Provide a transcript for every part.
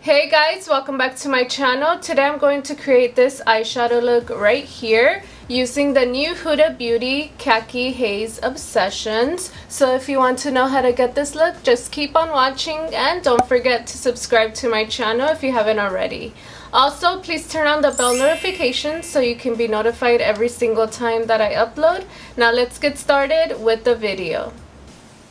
Hey guys, welcome back to my channel. Today I'm going to create this eyeshadow look right here using the new Huda Beauty Khaki Haze Obsessions. So if you want to know how to get this look, just keep on watching and don't forget to subscribe to my channel if you haven't already. Also, please turn on the bell notifications so you can be notified every single time that I upload. Now let's get started with the video.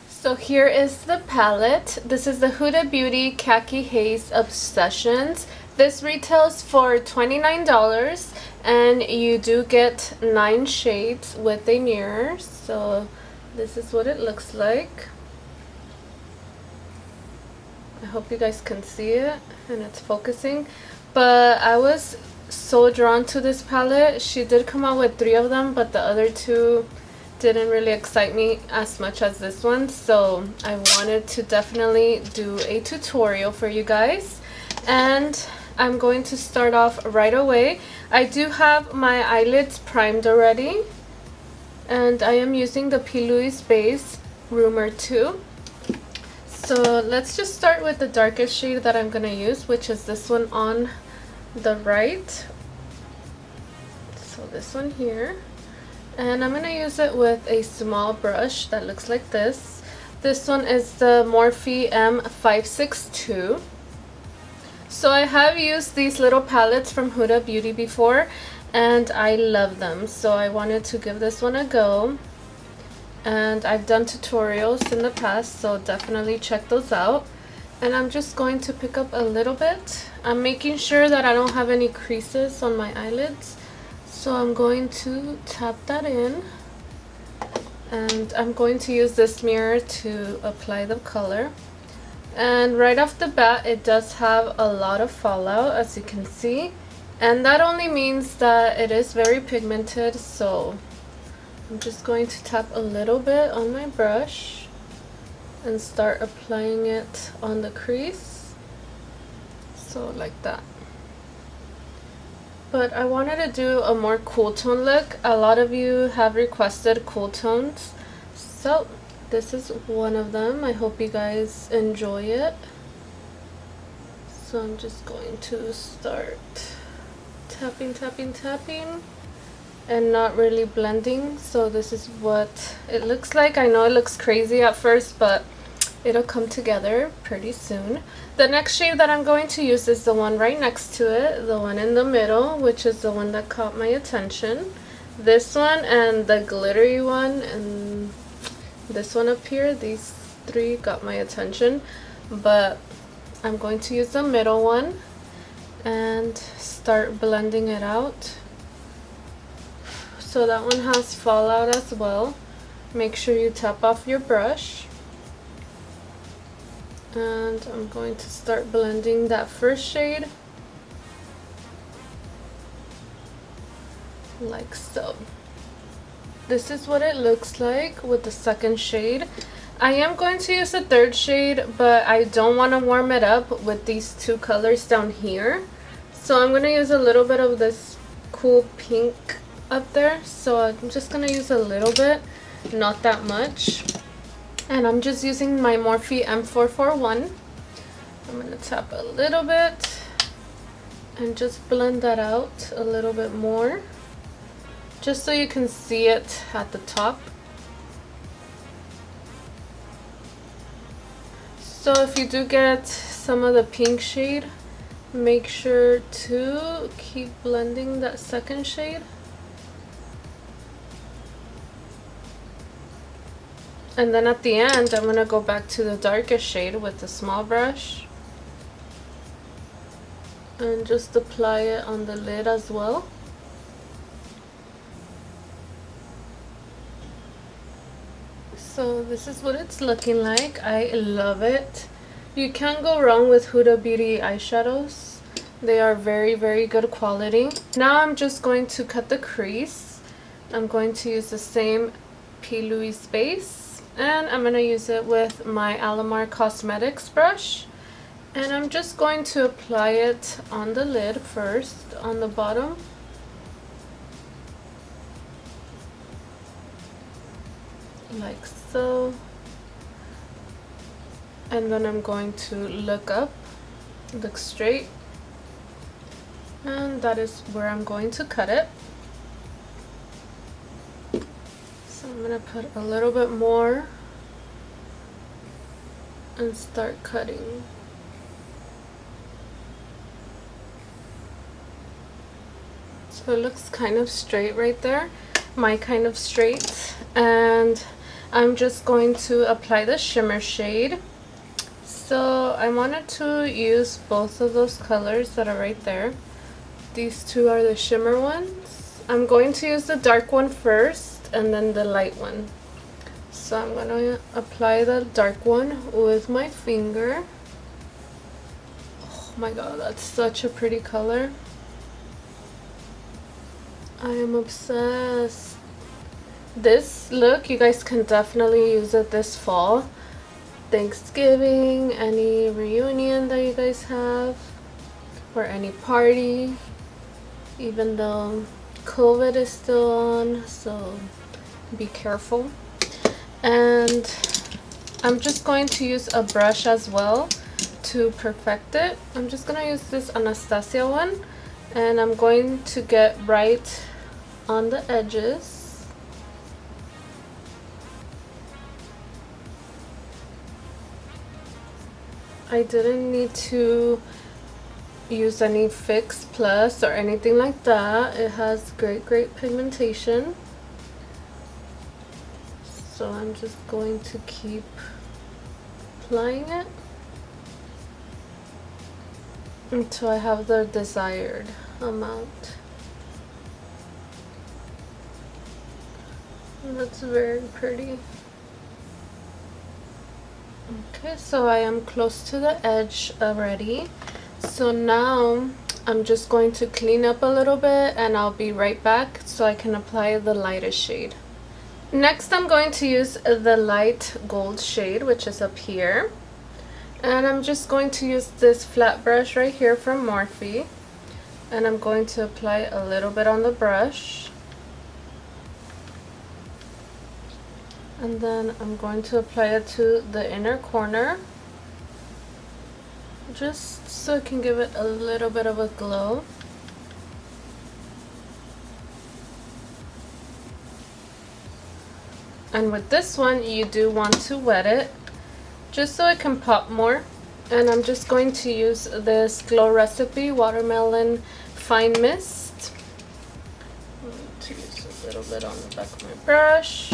So here is the palette. This is the Huda Beauty Khaki Haze Obsessions. This retails for $29 and you do get 9 shades with a mirror. So this is what it looks like. I hope you guys can see it and it's focusing. But I was so drawn to this palette. She did come out with 3 of them, but the other 2 didn't really excite me as much as this one, so I wanted to definitely do a tutorial for you guys. And I'm going to start off right away. I do have my eyelids primed already, and I am using the P. Louise base Rumor 2. So let's just start with the darkest shade that I'm gonna use, which is this one on the right. So this one here. And I'm going to use it with a small brush that looks like this. This one is the Morphe M562. So I have used these little palettes from Huda Beauty before and I love them. So I wanted to give this one a go. And I've done tutorials in the past, so definitely check those out. And I'm just going to pick up a little bit. I'm making sure that I don't have any creases on my eyelids. So I'm going to tap that in, and I'm going to use this mirror to apply the color. And right off the bat, it does have a lot of fallout, as you can see, and that only means that it is very pigmented. So I'm just going to tap a little bit on my brush and start applying it on the crease, so like that. But I wanted to do a more cool tone look. A lot of you have requested cool tones, so this is one of them. I hope you guys enjoy it. So I'm just going to start tapping and not really blending. So this is what it looks like. I know it looks crazy at first, but it'll come together pretty soon. The next shade that I'm going to use is the one right next to it, the one in the middle, which is the one that caught my attention. This one and the glittery one and this one up here, these 3 got my attention. But I'm going to use the middle one and start blending it out. So that one has fallout as well. Make sure you tap off your brush. And I'm going to start blending that first shade like so. This is what it looks like with the second shade. I am going to use a third shade, but I don't want to warm it up with these 2 colors down here. So I'm going to use a little bit of this cool pink up there. So I'm just going to use a little bit, not that much. And I'm just using my Morphe M441. I'm going to tap a little bit and just blend that out a little bit more, just so you can see it at the top. So if you do get some of the pink shade, make sure to keep blending that second shade. And then at the end, I'm going to go back to the darkest shade with the small brush and just apply it on the lid as well. So this is what it's looking like. I love it. You can't go wrong with Huda Beauty eyeshadows. They are very, very good quality. Now I'm just going to cut the crease. I'm going to use the same P. Louise base. And I'm going to use it with my Alamar Cosmetics brush. And I'm just going to apply it on the lid first, on the bottom. Like so. And then I'm going to look up looks straight, and that is where I'm going to cut it. So I'm gonna put a little bit more and start cutting. So it looks kind of straight right there, my kind of straight, and I'm just going to apply the shimmer shade. So I wanted to use both of those colors that are right there. These two are the shimmer ones. I'm going to use the dark one first and then the light one. So I'm going to apply the dark one with my finger. Oh my god, that's such a pretty color. I am obsessed. This look, you guys can definitely use it this fall. Thanksgiving, any reunion that you guys have, or any party, even though COVID is still on, so be careful. And I'm just going to use a brush as well to perfect it. I'm just going to use this Anastasia one, and I'm going to get right on the edges. I didn't need to use any Fix Plus or anything like that. It has great pigmentation. So I'm just going to keep applying it until I have the desired amount. And that's very pretty. Okay, so I am close to the edge already. So now I'm just going to clean up a little bit and I'll be right back so I can apply the lightest shade. Next I'm going to use the light gold shade, which is up here. And I'm just going to use this flat brush right here from Morphe. And I'm going to apply a little bit on the brush. And then I'm going to apply it to the inner corner, just so it can give it a little bit of a glow. And with this one, you do want to wet it, just so it can pop more. And I'm just going to use this Glow Recipe Watermelon Fine Mist. I'm going to use a little bit on the back of my brush.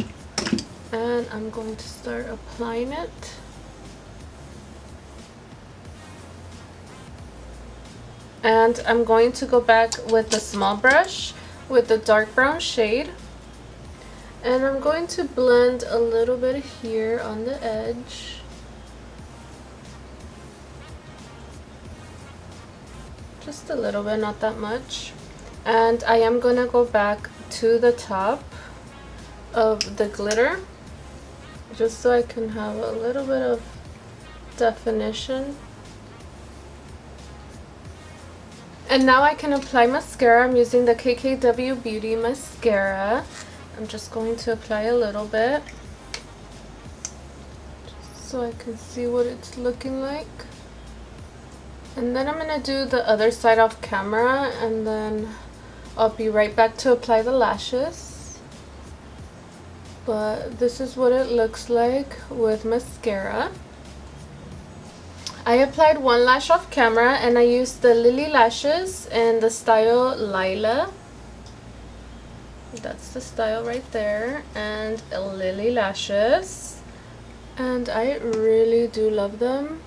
And I'm going to start applying it. And I'm going to go back with the small brush with the dark brown shade. And I'm going to blend a little bit here on the edge. Just a little bit, not that much. And I am going to go back to the top of the glitter, just so I can have a little bit of definition. And now I can apply mascara. I'm using the KKW Beauty mascara. I'm just going to apply a little bit, just so I can see what it's looking like. And then I'm going to do the other side off camera, and then I'll be right back to apply the lashes. But this is what it looks like with mascara. I applied one lash off camera and I used the Lily lashes in the style Lila. That's the style right there, and Lily lashes. And I really do love them.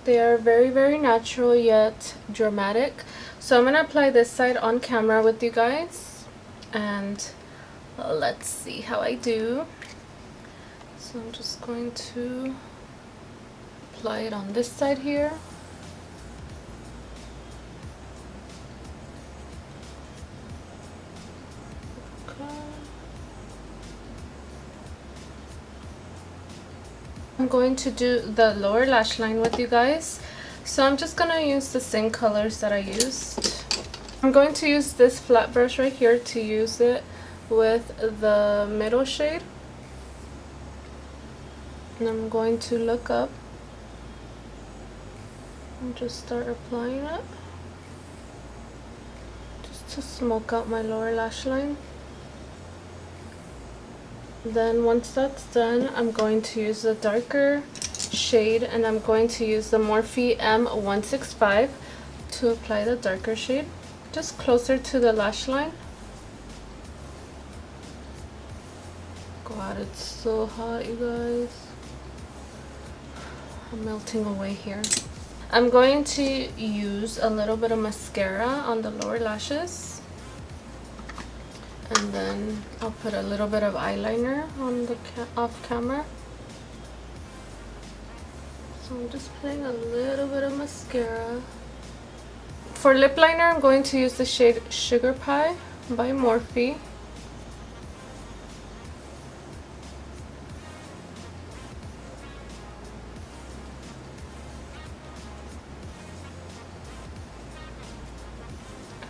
They are very natural yet dramatic. So I'm going to apply this side on camera with you guys. And let's see how I do. So I'm just going to apply it on this side here. Okay. I'm going to do the lower lash line with you guys. So I'm just going to use the same colors that I used. I'm going to use this flat brush right here to use it with the middle shade. And I'm going to look up. and just start applying it just to smoke out my lower lash line. Then once that's done, I'm going to use the darker shade, and I'm going to use the Morphe M165 to apply the darker shade just closer to the lash line. God, it's so hot, you guys. I'm melting away here. I'm going to use a little bit of mascara on the lower lashes, and then I'll put a little bit of eyeliner on the off camera. So I'm just putting a little bit of mascara. For lip liner, I'm going to use the shade Sugar Pie by Morphe.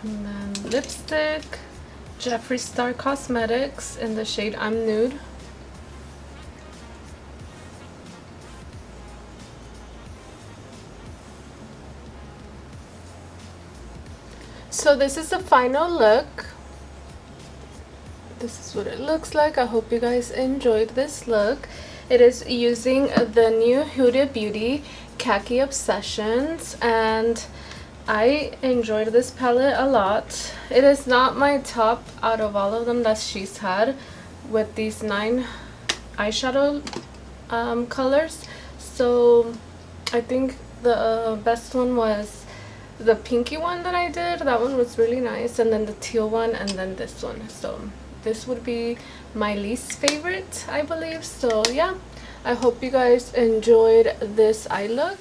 And then lipstick, Jeffree Star Cosmetics in the shade I'm Nude. So this is the final look. This is what it looks like. I hope you guys enjoyed this look. It is using the new Huda Beauty Khaki Obsessions, and I enjoyed this palette a lot. It is not my top out of all of them that she's had with these 9 eyeshadow colors. So I think the best one was the pinky one that I did. That one was really nice, and then the teal one, and then this one. So this would be my least favorite, I believe. So yeah, I hope you guys enjoyed this eye look.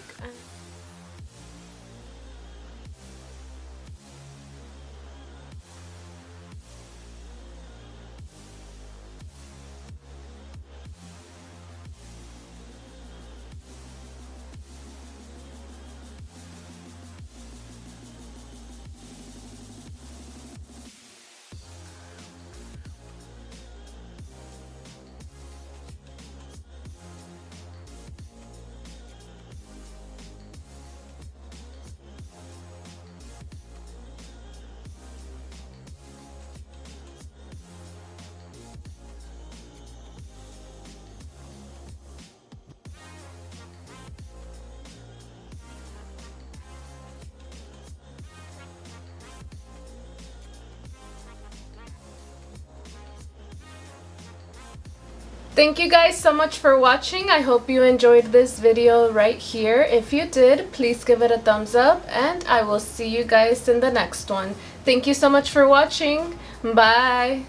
Thank you guys so much for watching. I hope you enjoyed this video right here. If you did, please give it a thumbs up, and I will see you guys in the next one. Thank you so much for watching. Bye.